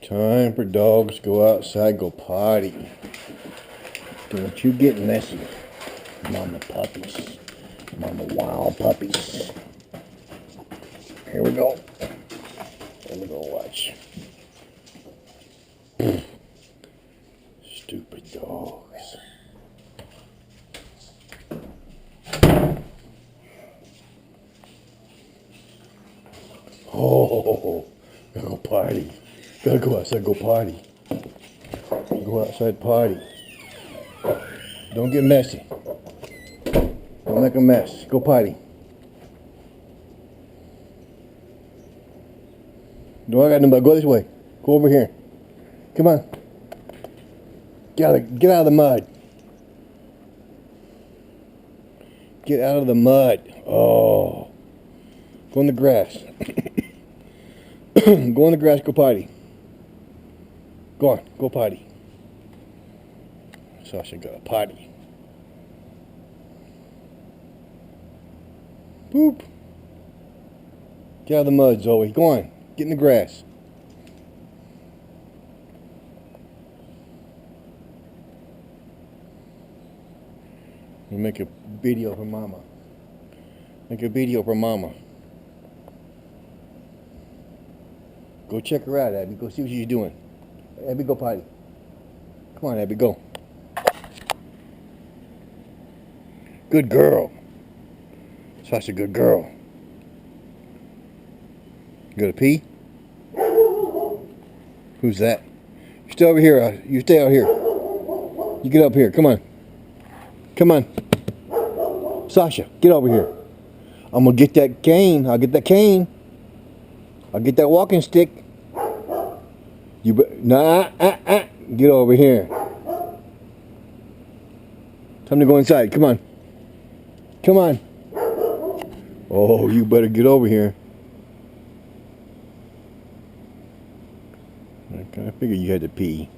Time for dogs to go outside, go potty. Don't you get messy. Mama puppies. Mama wild puppies. Here we go. Here we go, watch. Stupid dogs. Oh, gotta go potty. Gotta go outside, go potty. Go outside, potty. Don't get messy. Don't make a mess. Go potty. Don't I got nobody. Go this way. Go over here. Come on. Get out of the mud. Get out of the mud. Oh. Go in the grass. Go in the grass, go potty. Go on, go potty. Sasha got a potty. Boop. Get out of the mud, Zoe. Go on, get in the grass. We'll make a video for Mama. Make a video for Mama. Go check her out, Abby. Go see what she's doing. Abby, go potty. Come on, Abby, go. Good girl. Such a good girl. You gotta pee? Who's that? You stay over here. You stay out here. You get up here. Come on. Come on. Sasha, get over here. I'm gonna get that cane. I'll get that cane. I'll get that walking stick. Get over here. Time to go inside. Come on. Come on. Oh, you better get over here. I figured you had to pee.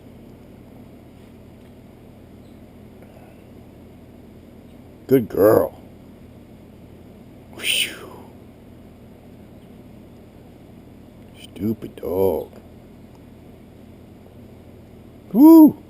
Good girl. Whew. Stupid dog. Woo!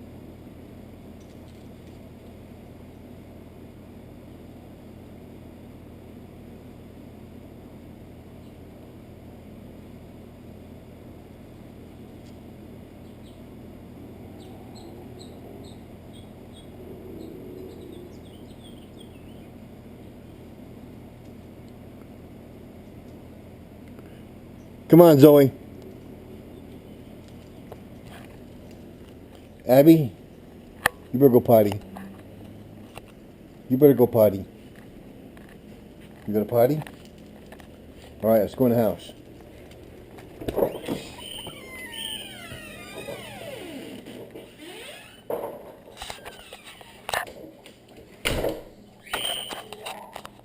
Come on, Zoe. Abby, you better go potty. You better go potty. You got a potty? All right, let's go in the house.